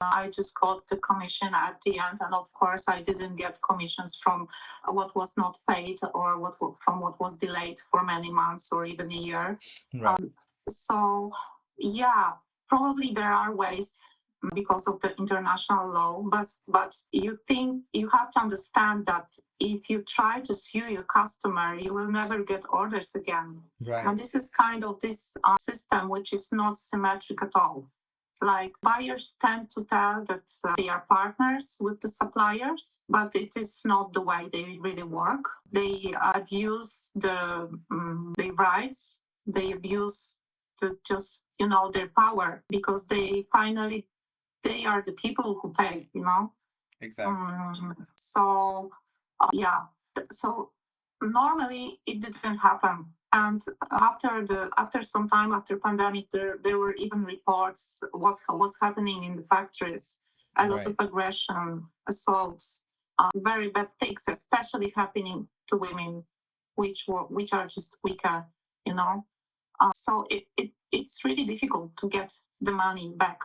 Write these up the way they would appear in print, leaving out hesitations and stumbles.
I just got the commission at the end, and of course, I didn't get commissions from what was not paid or from what was delayed for many months or even a year. Right. So, yeah, probably there are ways because of the international law, but you think you have to understand that if you try to sue your customer, you will never get orders again. Right. And this is kind of this system which is not symmetric at all. Like buyers tend to tell that they are partners with the suppliers, but it is not the way they really work. They abuse their rights. They abuse just their power because they are the people who pay. Exactly. So yeah, so normally it didn't happen. And after some time after pandemic, there were even reports what was happening in the factories. A lot of Right. aggression, assaults, very bad things, especially happening to women, which are just weaker, you know. So it's really difficult to get the money back.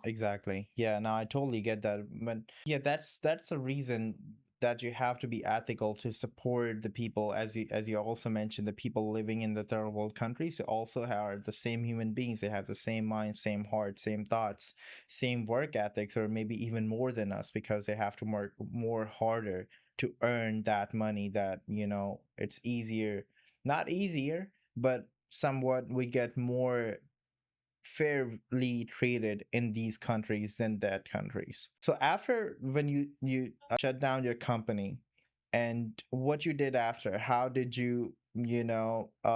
Exactly. Yeah, no, I totally get that. But yeah, that's a reason that you have to be ethical to support the people, as you also mentioned, the people living in the third world countries also are the same human beings. They have the same mind, same heart, same thoughts, same work ethics, or maybe even more than us, because they have to work more harder to earn that money. That, it's easier, not easier, but somewhat we get more fairly treated in these countries than that countries. So after, when you shut down your company, and what you did after, how did you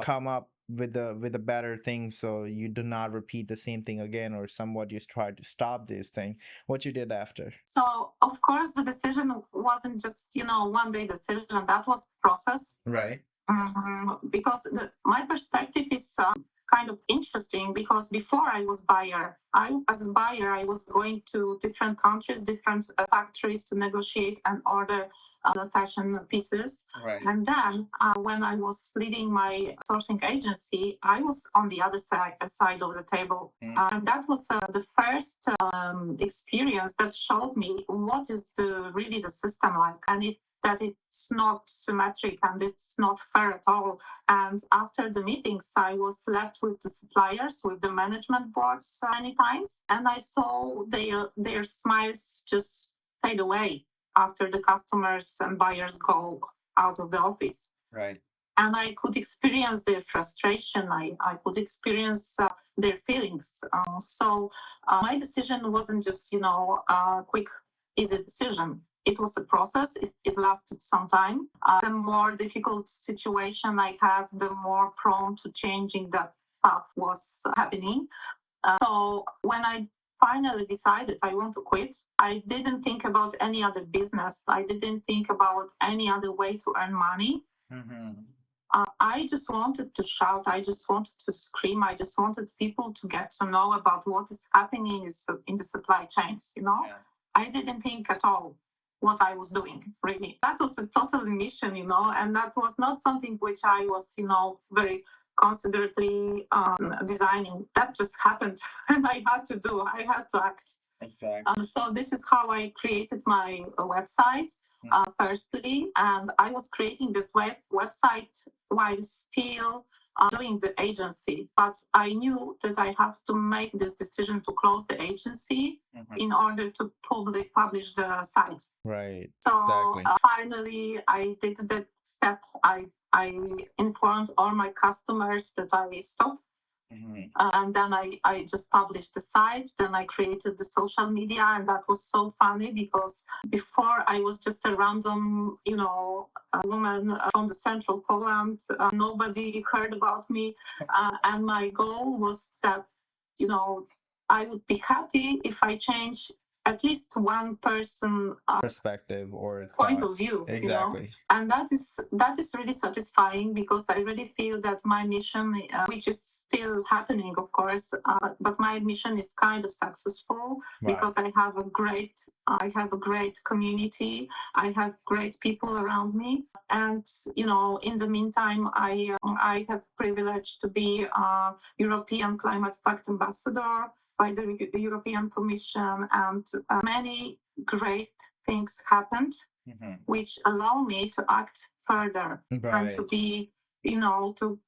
come up with a better thing, so you do not repeat the same thing again, or somewhat you try to stop this thing, what you did after? So of course the decision wasn't just one day decision. That was a process. Right. Because my perspective is kind of interesting, because before I was buyer, as a buyer, I was going to different countries, different factories to negotiate and order the fashion pieces. Right. And then when I was leading my sourcing agency, I was on the other side of the table. And that was the first experience that showed me what is really the system like, and that it's not symmetric and it's not fair at all. And after the meetings, I was left with the suppliers, with the management boards many times, and I saw their smiles just fade away after the customers and buyers go out of the office. Right. And I could experience their frustration. I could experience their feelings. So my decision wasn't just, a quick, easy decision. It was a process. It lasted some time. The more difficult situation I had, the more prone to changing that path was happening. So when I finally decided I want to quit, I didn't think about any other business. I didn't think about any other way to earn money. Mm-hmm. I just wanted to shout. I just wanted to scream. I just wanted people to get to know about what is happening in the supply chains. Yeah. I didn't think at all what I was doing, really. That was a total mission, and that was not something which I was, very considerately designing. That just happened, and I had to act. Exactly. So this is how I created my website, firstly, and I was creating the website while still doing the agency. But I knew that I have to make this decision to close the agency in order to publish the site. Right. So Exactly. finally, I did that step. I informed all my customers that I stopped. And then I just published the site. Then I created the social media, and that was so funny because before I was just a random, a woman from the central Poland. Nobody heard about me, and my goal was that, I would be happy if I change at least one person Perspective or point of thoughts. view. Exactly. And that is really satisfying, because I really feel that my mission, which is still happening, of course, but my mission is kind of successful. Wow. Because I have a great community. I have great people around me, and in the meantime, I have privilege to be a European Climate Pact ambassador. by the European Commission, and many great things happened, which allow me to act further and to Right. be,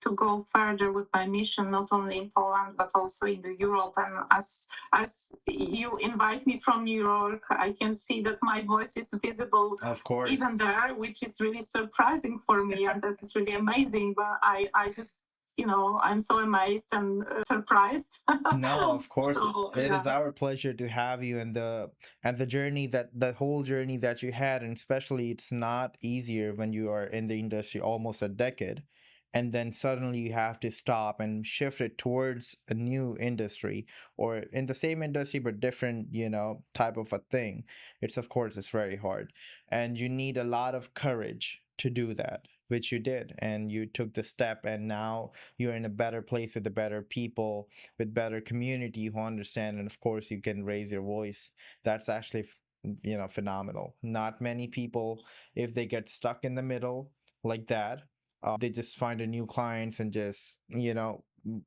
to go further with my mission, not only in Poland but also in the Europe. And as you invite me from New York, I can see that my voice is visible Of course. even there, which is really surprising for me, and that is really amazing. But I just, I'm so amazed and surprised. No, of course. So, It is yeah. our pleasure to have you, and the journey that the whole journey that you had, and especially it's not easier when you are in the industry almost a decade, and then suddenly you have to stop and shift it towards a new industry or in the same industry but different, type of a thing. It's of course it's very hard, and you need a lot of courage to do that, which you did, and you took the step, and now you're in a better place with the better people, with better community who understand, and of course you can raise your voice. That's actually phenomenal. Not many people, if they get stuck in the middle like that, they just find a new clients and just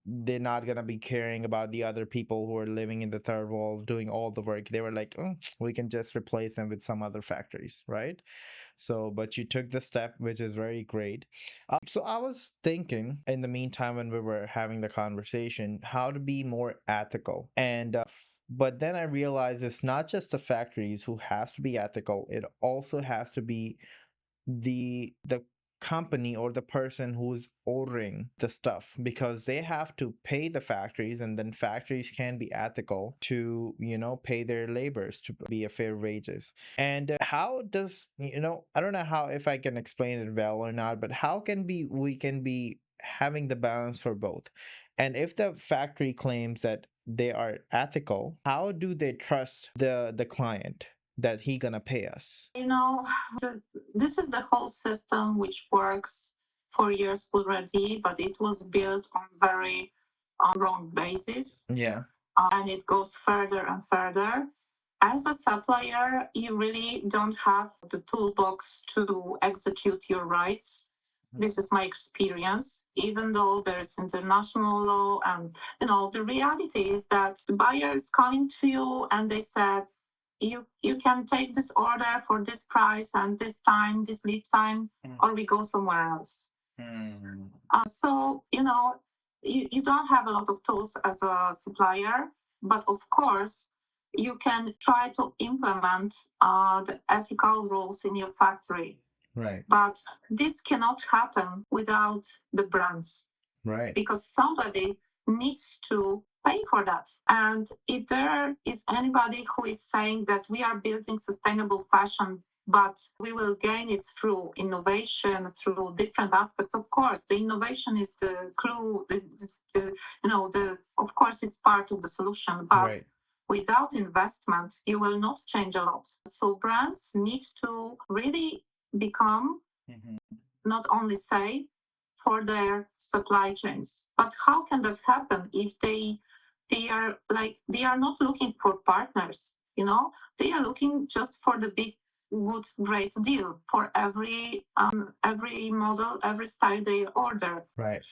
they're not gonna be caring about the other people who are living in the third world doing all the work. They were like, oh, we can just replace them with some other factories, right? So but you took the step, which is very great. So I was thinking in the meantime when we were having the conversation how to be more ethical, and but then I realized it's not just the factories who has to be ethical, it also has to be the company or the person who's ordering the stuff, because they have to pay the factories, and then factories can be ethical to pay their laborers to be a fair wages. And how does I don't know how, if I can explain it well or not, but how can be we can be having the balance for both? And if the factory claims that they are ethical, how do they trust the client that he gonna pay us? This is the whole system which works for years already, but it was built on very wrong basis, Yeah. and it goes further and further. As a supplier, you really don't have the toolbox to execute your rights. This is my experience. Even though there's international law, and the reality is that the buyer is coming to you and they said, you can take this order for this price and this time, this lead time, or we go somewhere else. So you don't have a lot of tools as a supplier, but of course you can try to implement the ethical rules in your factory. Right. But this cannot happen without the brands, Right. because somebody needs to pay for that. And if there is anybody who is saying that we are building sustainable fashion, but we will gain it through innovation, through different aspects. Of course, the innovation is the clue. Of course, it's part of the solution, but Right. without investment, you will not change a lot. So brands need to really become not only say for their supply chains. But how can that happen if they are not looking for partners? They are looking just for the big, good, great deal for every model, every style they order. Right.